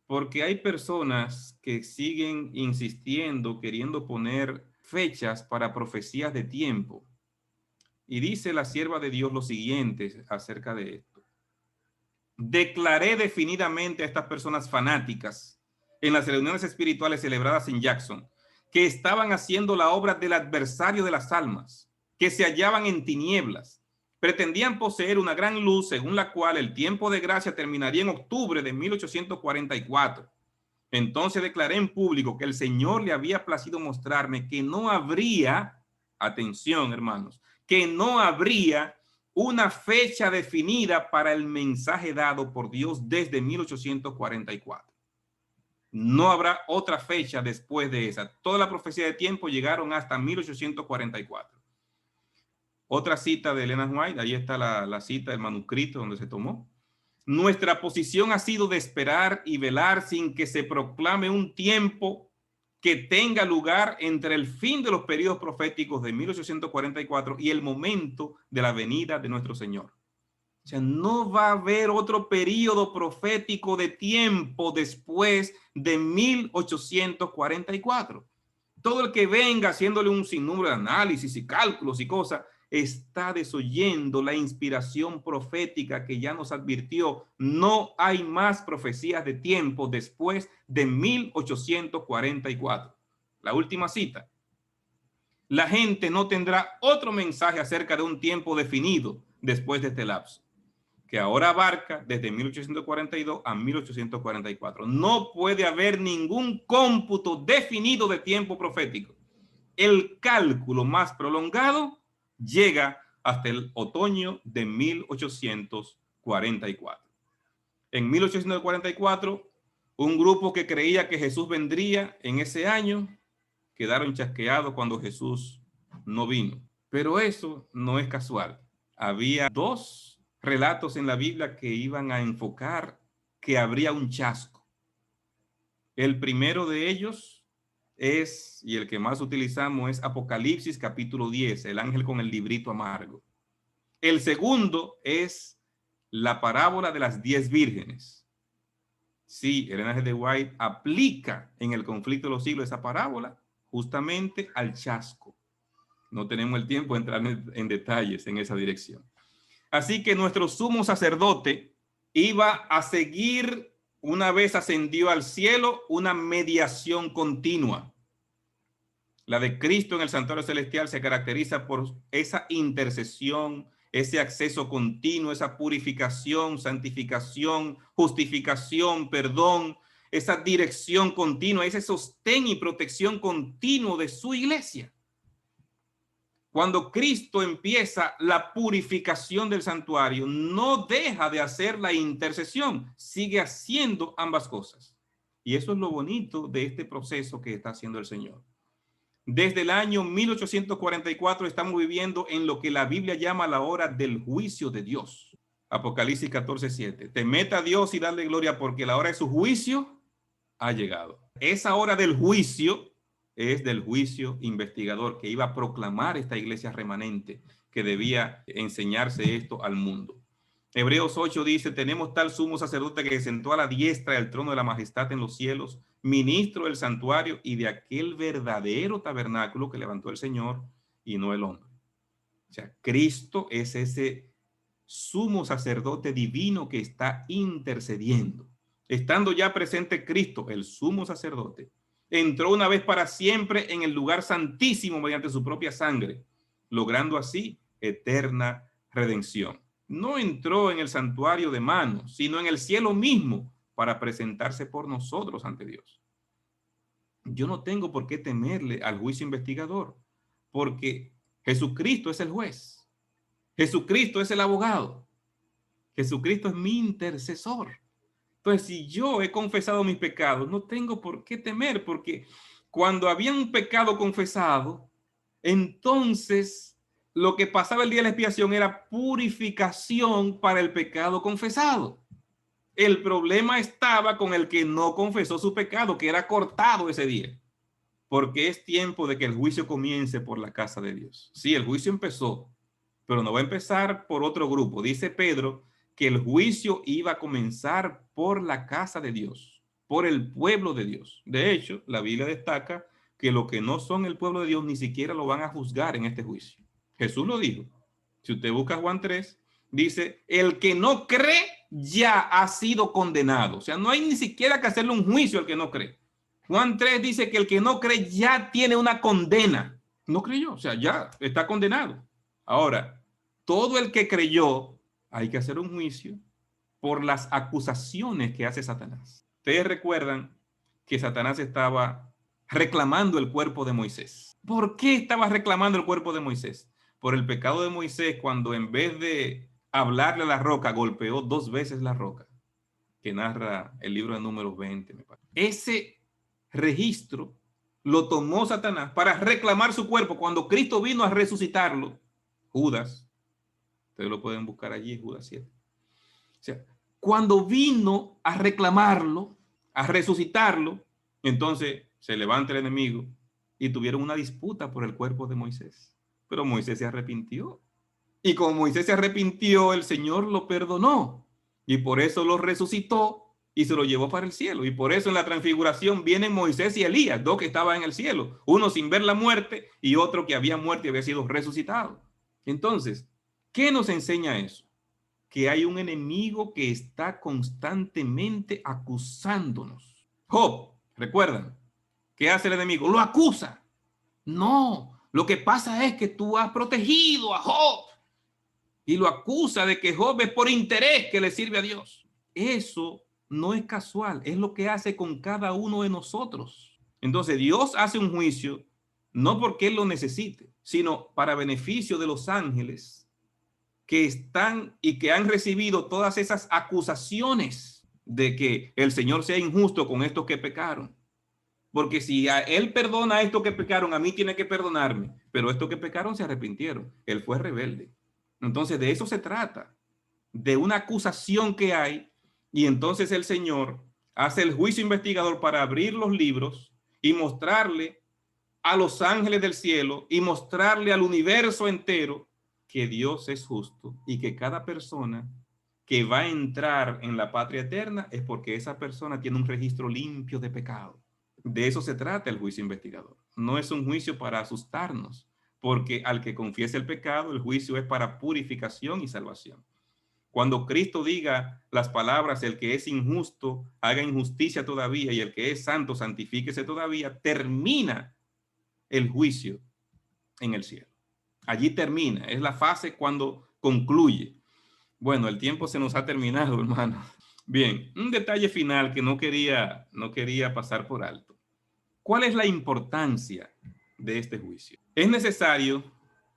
porque hay personas que siguen insistiendo, queriendo poner fechas para profecías de tiempo. Y dice la sierva de Dios lo siguiente acerca de esto. Declaré definidamente a estas personas fanáticas en las reuniones espirituales celebradas en Jackson que estaban haciendo la obra del adversario de las almas, que se hallaban en tinieblas. Pretendían poseer una gran luz según la cual el tiempo de gracia terminaría en octubre de 1844. Entonces declaré en público que el Señor le había placido mostrarme que no habría, atención hermanos, que no habría una fecha definida para el mensaje dado por Dios desde 1844. No habrá otra fecha después de esa. Toda la profecía de tiempo llegaron hasta 1844. Otra cita de Elena White, ahí está la cita del manuscrito donde se tomó. Nuestra posición ha sido de esperar y velar sin que se proclame un tiempo que tenga lugar entre el fin de los periodos proféticos de 1844 y el momento de la venida de nuestro Señor. O sea, no va a haber otro periodo profético de tiempo después de 1844. Todo el que venga haciéndole un sinnúmero de análisis y cálculos y cosas está desoyendo la inspiración profética que ya nos advirtió. No hay más profecías de tiempo después de 1844. La última cita. La gente no tendrá otro mensaje acerca de un tiempo definido después de este lapso, que ahora abarca desde 1842 a 1844. No puede haber ningún cómputo definido de tiempo profético. El cálculo más prolongado llega hasta el otoño de 1844. En 1844 Un grupo que creía que Jesús vendría en ese año, quedaron chasqueados cuando Jesús no vino. Pero eso no es casual. Había dos relatos en la Biblia que iban a enfocar que habría un chasco. El primero de ellos es, y el que más utilizamos, es Apocalipsis capítulo 10, el ángel con el librito amargo. El segundo es la parábola de las 10 vírgenes. Sí, Ellen G. White aplica en el conflicto de los siglos esa parábola justamente al chasco. No tenemos el tiempo de entrar en detalles en esa dirección. Así que nuestro sumo sacerdote iba a seguir, una vez ascendió al cielo, una mediación continua. La de Cristo en el santuario celestial se caracteriza por esa intercesión, ese acceso continuo, esa purificación, santificación, justificación, perdón, esa dirección continua, ese sostén y protección continuo de su iglesia. Cuando Cristo empieza la purificación del santuario, no deja de hacer la intercesión, sigue haciendo ambas cosas. Y eso es lo bonito de este proceso que está haciendo el Señor. Desde el año 1844 estamos viviendo en lo que la Biblia llama la hora del juicio de Dios. Apocalipsis 14:7. Temed a Dios y darle gloria porque la hora de su juicio ha llegado. Esa hora del juicio es del juicio investigador que iba a proclamar esta iglesia remanente, que debía enseñarse esto al mundo. Hebreos 8 dice, tenemos tal sumo sacerdote que se sentó a la diestra del trono de la majestad en los cielos, ministro del santuario y de aquel verdadero tabernáculo que levantó el Señor y no el hombre. O sea, Cristo es ese sumo sacerdote divino que está intercediendo. Estando ya presente Cristo, el sumo sacerdote, entró una vez para siempre en el lugar santísimo mediante su propia sangre, logrando así eterna redención. No entró en el santuario de manos, sino en el cielo mismo para presentarse por nosotros ante Dios. Yo no tengo por qué temerle al juicio investigador, porque Jesucristo es el juez. Jesucristo es el abogado. Jesucristo es mi intercesor. Entonces, si yo he confesado mis pecados, no tengo por qué temer, porque cuando había un pecado confesado, entonces lo que pasaba el día de la expiación era purificación para el pecado confesado. El problema estaba con el que no confesó su pecado, que era cortado ese día, porque es tiempo de que el juicio comience por la casa de Dios. Sí, el juicio empezó, pero no va a empezar por otro grupo. Dice Pedro que el juicio iba a comenzar por la casa de Dios, por el pueblo de Dios. De hecho, la Biblia destaca que los que no son el pueblo de Dios ni siquiera lo van a juzgar en este juicio. Jesús lo dijo. Si usted busca Juan 3, dice, el que no cree ya ha sido condenado. O sea, no hay ni siquiera que hacerle un juicio al que no cree. Juan 3 dice que el que no cree ya tiene una condena. No creyó, o sea, ya está condenado. Ahora, todo el que creyó, hay que hacer un juicio por las acusaciones que hace Satanás. Ustedes recuerdan que Satanás estaba reclamando el cuerpo de Moisés. ¿Por qué estaba reclamando el cuerpo de Moisés? Por el pecado de Moisés, cuando en vez de hablarle a la roca, golpeó 2 veces la roca, que narra el libro de Números 20, me parece. Ese registro lo tomó Satanás para reclamar su cuerpo. Cuando Cristo vino a resucitarlo, Judas, ustedes lo pueden buscar allí, Judas 7. O sea, cuando vino a reclamarlo, a resucitarlo, entonces se levanta el enemigo y tuvieron una disputa por el cuerpo de Moisés. Pero Moisés se arrepintió. Y como Moisés se arrepintió, el Señor lo perdonó. Y por eso lo resucitó y se lo llevó para el cielo. Y por eso en la transfiguración vienen Moisés y Elías, 2 que estaban en el cielo. Uno sin ver la muerte y otro que había muerto y había sido resucitado. Entonces, ¿qué nos enseña eso? Que hay un enemigo que está constantemente acusándonos. Job, ¿recuerdan? ¿Qué hace el enemigo? Lo acusa. No, lo que pasa es que tú has protegido a Job. Y lo acusa de que Job es por interés que le sirve a Dios. Eso no es casual, es lo que hace con cada uno de nosotros. Entonces Dios hace un juicio no porque Él lo necesite, sino para beneficio de los ángeles que están y que han recibido todas esas acusaciones. de que el Señor sea injusto con estos que pecaron. Porque si Él perdona a estos que pecaron, a mí tiene que perdonarme. Pero estos que pecaron se arrepintieron. Él fue rebelde. Entonces de eso se trata, de una acusación que hay, y entonces el Señor hace el juicio investigador para abrir los libros y mostrarle a los ángeles del cielo y mostrarle al universo entero que Dios es justo y que cada persona que va a entrar en la patria eterna es porque esa persona tiene un registro limpio de pecado. De eso se trata el juicio investigador. No es un juicio para asustarnos, porque al que confiese el pecado, el juicio es para purificación y salvación. Cuando Cristo diga las palabras, el que es injusto, haga injusticia todavía, y el que es santo, santifíquese todavía, termina el juicio en el cielo. Allí termina, es la fase cuando concluye. Bueno, el tiempo se nos ha terminado, hermano. Bien, un detalle final que no quería pasar por alto. ¿Cuál es la importancia de este juicio? Es necesario,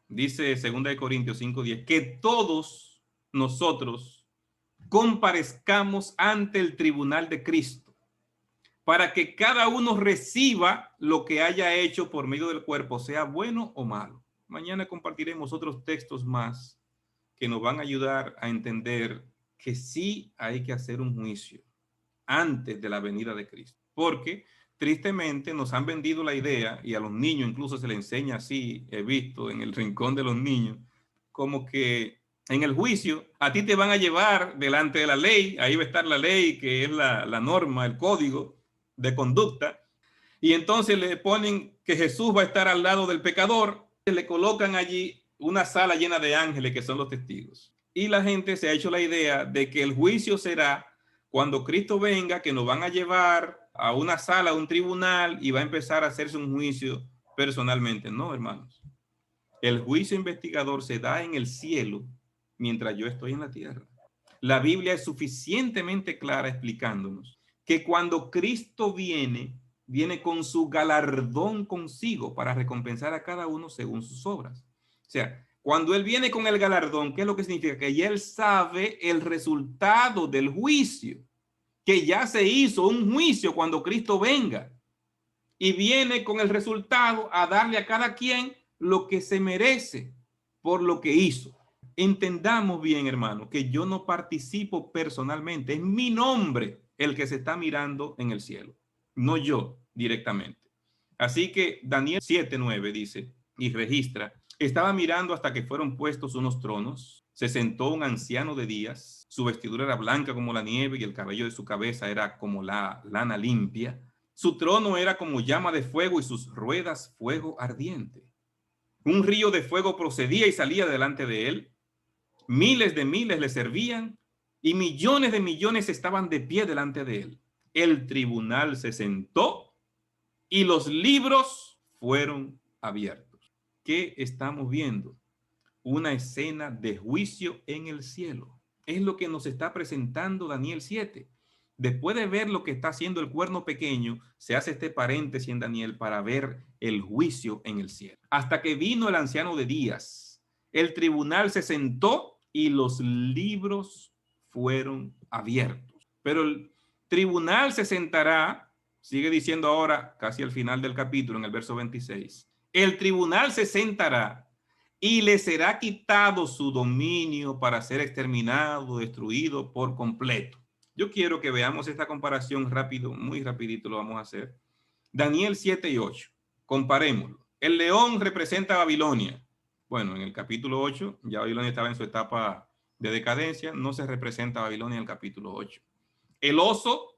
dice 2 Corintios 5:10, que todos nosotros comparezcamos ante el tribunal de Cristo, para que cada uno reciba lo que haya hecho por medio del cuerpo, sea bueno o malo. Mañana compartiremos otros textos más que nos van a ayudar a entender que sí hay que hacer un juicio antes de la venida de Cristo. Porque tristemente nos han vendido la idea, y a los niños incluso se les enseña así, he visto en el rincón de los niños, como que en el juicio a ti te van a llevar delante de la ley, ahí va a estar la ley que es la norma, el código de conducta, y entonces le ponen que Jesús va a estar al lado del pecador, le colocan allí una sala llena de ángeles que son los testigos. Y la gente se ha hecho la idea de que el juicio será cuando Cristo venga, que nos van a llevar a una sala, a un tribunal, y va a empezar a hacerse un juicio personalmente. No, hermanos. El juicio investigador se da en el cielo mientras yo estoy en la tierra. La Biblia es suficientemente clara explicándonos que cuando Cristo viene con su galardón consigo para recompensar a cada uno según sus obras. O sea, cuando Él viene con el galardón, ¿qué es lo que significa? Que ya Él sabe el resultado del juicio, que ya se hizo un juicio cuando Cristo venga, y viene con el resultado a darle a cada quien lo que se merece por lo que hizo. Entendamos bien, hermano, que yo no participo personalmente, es mi nombre el que se está mirando en el cielo, no yo directamente. Así que Daniel 7:9 dice y registra: estaba mirando hasta que fueron puestos unos tronos, se sentó un anciano de días, su vestidura era blanca como la nieve y el cabello de su cabeza era como la lana limpia. Su trono era como llama de fuego y sus ruedas fuego ardiente. Un río de fuego procedía y salía delante de él. Miles de miles le servían y millones de millones estaban de pie delante de él. El tribunal se sentó y los libros fueron abiertos. ¿Qué estamos viendo? Una escena de juicio en el cielo. Es lo que nos está presentando Daniel 7. Después de ver lo que está haciendo el cuerno pequeño, se hace este paréntesis en Daniel para ver el juicio en el cielo. Hasta que vino el anciano de días, el tribunal se sentó y los libros fueron abiertos. Pero el tribunal se sentará, sigue diciendo ahora, casi al final del capítulo, en el verso 26, el tribunal se sentará y le será quitado su dominio para ser exterminado, destruido por completo. Yo quiero que veamos esta comparación rápido, muy rapidito lo vamos a hacer. Daniel 7:8, comparémoslo. El león representa a Babilonia. Bueno, en el capítulo 8, ya Babilonia estaba en su etapa de decadencia, no se representa a Babilonia en el capítulo 8. El oso,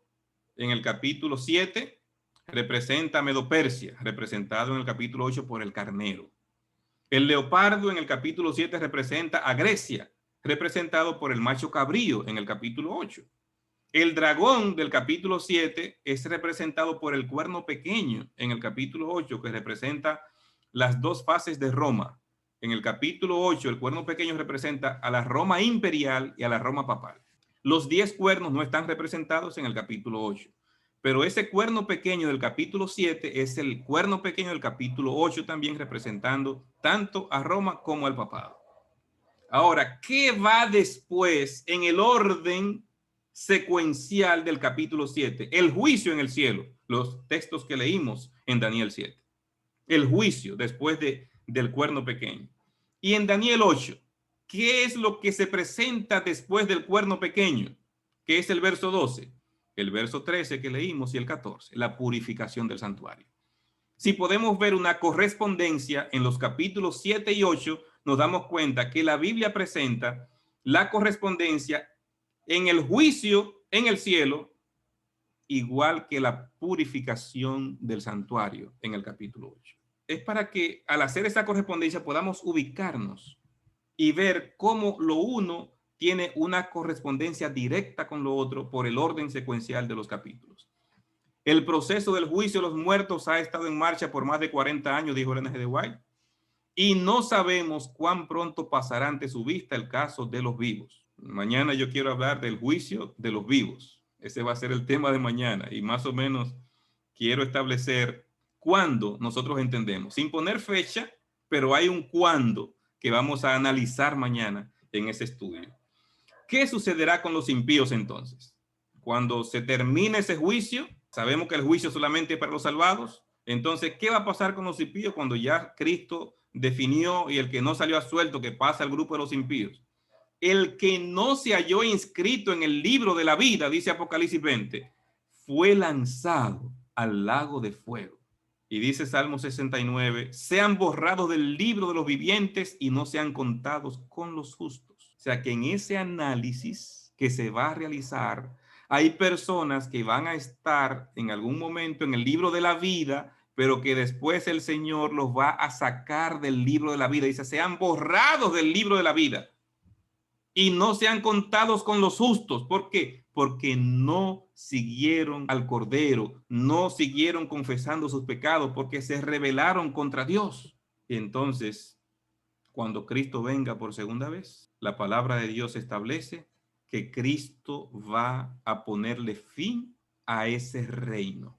en el capítulo 7, representa a Medo-Persia, representado en el capítulo 8 por el carnero. El leopardo en el capítulo 7 representa a Grecia, representado por el macho cabrío en el capítulo 8. El dragón del capítulo 7 es representado por el cuerno pequeño en el capítulo 8, que representa las dos fases de Roma. En el capítulo 8, el cuerno pequeño representa a la Roma imperial y a la Roma papal. Los 10 cuernos no están representados en el capítulo 8. Pero ese cuerno pequeño del capítulo 7 es el cuerno pequeño del capítulo 8 también, representando tanto a Roma como al papado. Ahora, ¿qué va después en el orden secuencial del capítulo 7, el juicio en el cielo, los textos que leímos en Daniel 7, el juicio después del cuerno pequeño. Y en Daniel 8, ¿qué es lo que se presenta después del cuerno pequeño? Que es el verso 12, el verso 13 que leímos y el 14, la purificación del santuario. Si podemos ver una correspondencia en los capítulos 7 y 8, nos damos cuenta que la Biblia presenta la correspondencia en el juicio en el cielo, igual que la purificación del santuario en el capítulo 8. Es para que al hacer esa correspondencia podamos ubicarnos y ver cómo lo uno tiene una correspondencia directa con lo otro por el orden secuencial de los capítulos. El proceso del juicio de los muertos ha estado en marcha por más de 40 años, dijo Ellen G. de White, y no sabemos cuán pronto pasará ante su vista el caso de los vivos. Mañana yo quiero hablar del juicio de los vivos. Ese va a ser el tema de mañana y más o menos quiero establecer cuándo nosotros entendemos, sin poner fecha, pero hay un cuándo que vamos a analizar mañana en ese estudio. ¿Qué sucederá con los impíos entonces? Cuando se termine ese juicio, sabemos que el juicio solamente es para los salvados. Entonces, ¿qué va a pasar con los impíos cuando ya Cristo definió y el que no salió a suelto que pasa al grupo de los impíos? El que no se halló inscrito en el libro de la vida, dice Apocalipsis 20, fue lanzado al lago de fuego. Y dice Salmo 69, sean borrados del libro de los vivientes y no sean contados con los justos. O sea que en ese análisis que se va a realizar, hay personas que van a estar en algún momento en el libro de la vida, pero que después el Señor los va a sacar del libro de la vida. Dice, sean borrados del libro de la vida y no sean contados con los justos. ¿Por qué? Porque no siguieron al Cordero, no siguieron confesando sus pecados, porque se rebelaron contra Dios. Y entonces, cuando Cristo venga por segunda vez, la palabra de Dios establece que Cristo va a ponerle fin a ese reino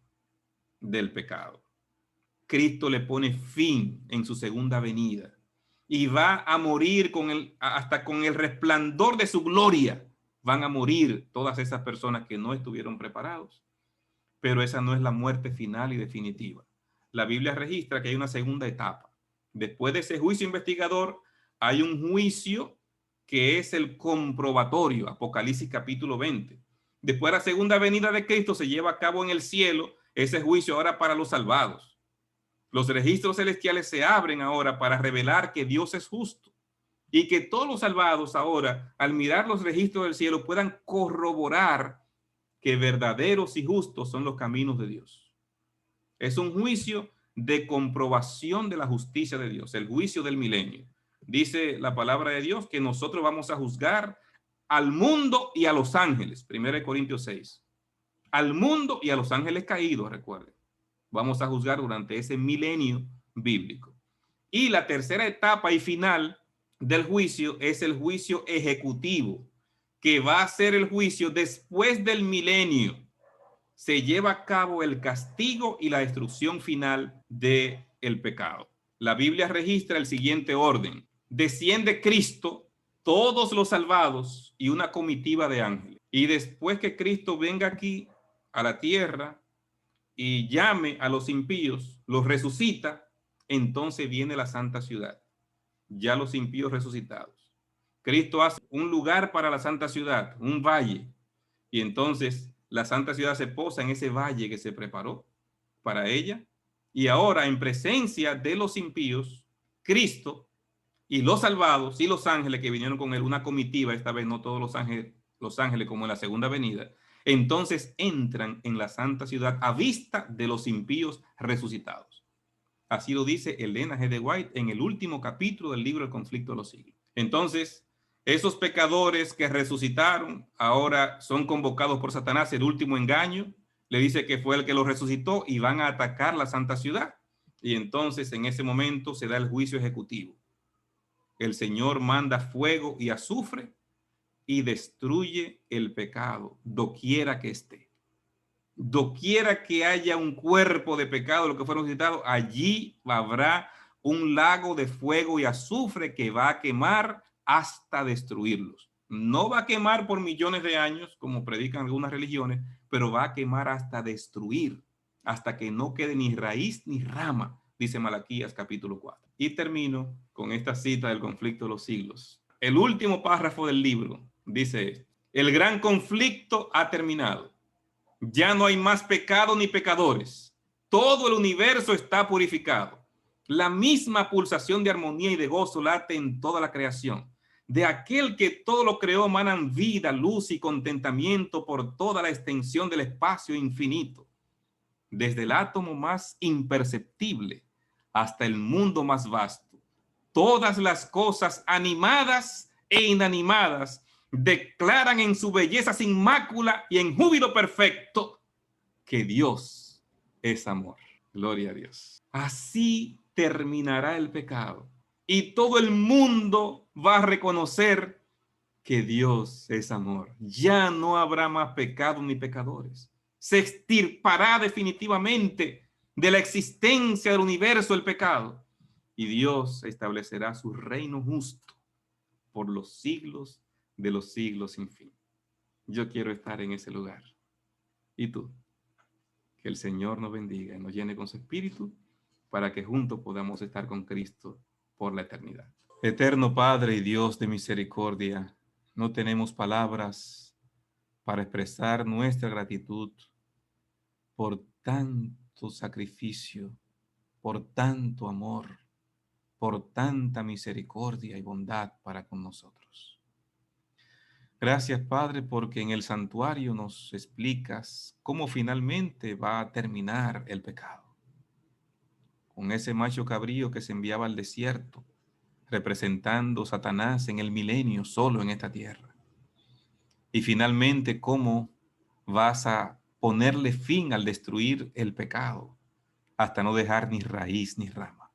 del pecado. Cristo le pone fin en su segunda venida y va a morir hasta con el resplandor de su gloria. Van a morir todas esas personas que no estuvieron preparados. Pero esa no es la muerte final y definitiva. La Biblia registra que hay una segunda etapa. Después de ese juicio investigador, hay un juicio que es el comprobatorio, Apocalipsis capítulo 20. Después de la segunda venida de Cristo se lleva a cabo en el cielo ese juicio ahora para los salvados. Los registros celestiales se abren ahora para revelar que Dios es justo y que todos los salvados ahora, al mirar los registros del cielo, puedan corroborar que verdaderos y justos son los caminos de Dios. Es un juicio de comprobación de la justicia de Dios, el juicio del milenio. Dice la palabra de Dios que nosotros vamos a juzgar al mundo y a los ángeles, 1 Corintios 6. Al mundo y a los ángeles caídos, recuerden. Vamos a juzgar durante ese milenio bíblico. Y la tercera etapa y final del juicio es el juicio ejecutivo, que va a ser el juicio después del milenio. Se lleva a cabo el castigo y la destrucción final del pecado. La Biblia registra el siguiente orden. Desciende Cristo, todos los salvados y una comitiva de ángeles. Y después que Cristo venga aquí a la tierra y llame a los impíos, los resucita, entonces viene la santa ciudad. Ya los impíos resucitados. Cristo hace un lugar para la santa ciudad, un valle, y entonces la santa ciudad se posa en ese valle que se preparó para ella, y ahora en presencia de los impíos, Cristo y los salvados y los ángeles que vinieron con él, una comitiva, esta vez no todos los ángeles como en la segunda venida, entonces entran en la santa ciudad a vista de los impíos resucitados. Así lo dice Ellen G. de White en el último capítulo del libro El conflicto de los siglos. Entonces, esos pecadores que resucitaron ahora son convocados por Satanás, el último engaño. Le dice que fue el que los resucitó y van a atacar la santa ciudad. Y entonces en ese momento se da el juicio ejecutivo. El Señor manda fuego y azufre y destruye el pecado doquiera que esté. Doquiera que haya un cuerpo de pecado, lo que fueron citados, allí habrá un lago de fuego y azufre que va a quemar hasta destruirlos. No va a quemar por millones de años, como predican algunas religiones, pero va a quemar hasta destruir, hasta que no quede ni raíz ni rama, dice Malaquías capítulo 4. Y termino con esta cita del conflicto de los siglos. El último párrafo del libro dice: el gran conflicto ha terminado. Ya no hay más pecado ni pecadores. Todo el universo está purificado. La misma pulsación de armonía y de gozo late en toda la creación. De aquel que todo lo creó manan vida, luz y contentamiento por toda la extensión del espacio infinito. Desde el átomo más imperceptible hasta el mundo más vasto. Todas las cosas animadas e inanimadas declaran en su belleza sin mácula y en júbilo perfecto que Dios es amor. Gloria a Dios. Así terminará el pecado y todo el mundo va a reconocer que Dios es amor. Ya no habrá más pecado ni pecadores. Se extirpará definitivamente de la existencia del universo el pecado y Dios establecerá su reino justo por los siglos de los siglos sin fin. Yo quiero estar en ese lugar. ¿Y tú? Que el Señor nos bendiga y nos llene con su espíritu para que juntos podamos estar con Cristo por la eternidad. Eterno Padre y Dios de misericordia, no tenemos palabras para expresar nuestra gratitud por tanto sacrificio, por tanto amor, por tanta misericordia y bondad para con nosotros. Gracias, Padre, porque en el santuario nos explicas cómo finalmente va a terminar el pecado. Con ese macho cabrío que se enviaba al desierto, representando Satanás en el milenio solo en esta tierra. Y finalmente, cómo vas a ponerle fin al destruir el pecado, hasta no dejar ni raíz ni rama.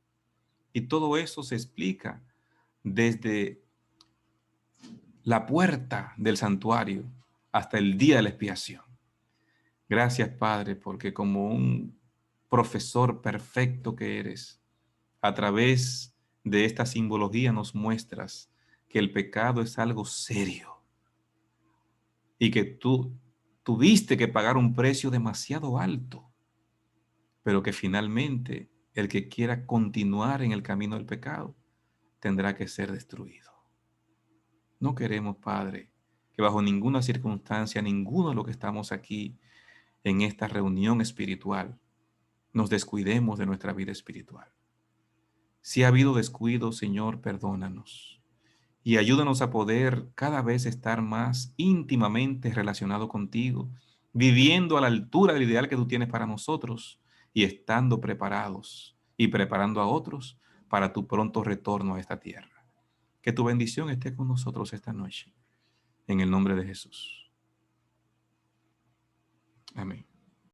Y todo eso se explica desde la puerta del santuario hasta el día de la expiación. Gracias, Padre, porque como un profesor perfecto que eres, a través de esta simbología nos muestras que el pecado es algo serio y que tú tuviste que pagar un precio demasiado alto, pero que finalmente el que quiera continuar en el camino del pecado tendrá que ser destruido. No queremos, Padre, que bajo ninguna circunstancia, ninguno de los que estamos aquí en esta reunión espiritual, nos descuidemos de nuestra vida espiritual. Si ha habido descuido, Señor, perdónanos y ayúdanos a poder cada vez estar más íntimamente relacionado contigo, viviendo a la altura del ideal que tú tienes para nosotros y estando preparados y preparando a otros para tu pronto retorno a esta tierra. Que tu bendición esté con nosotros esta noche. En el nombre de Jesús. Amén.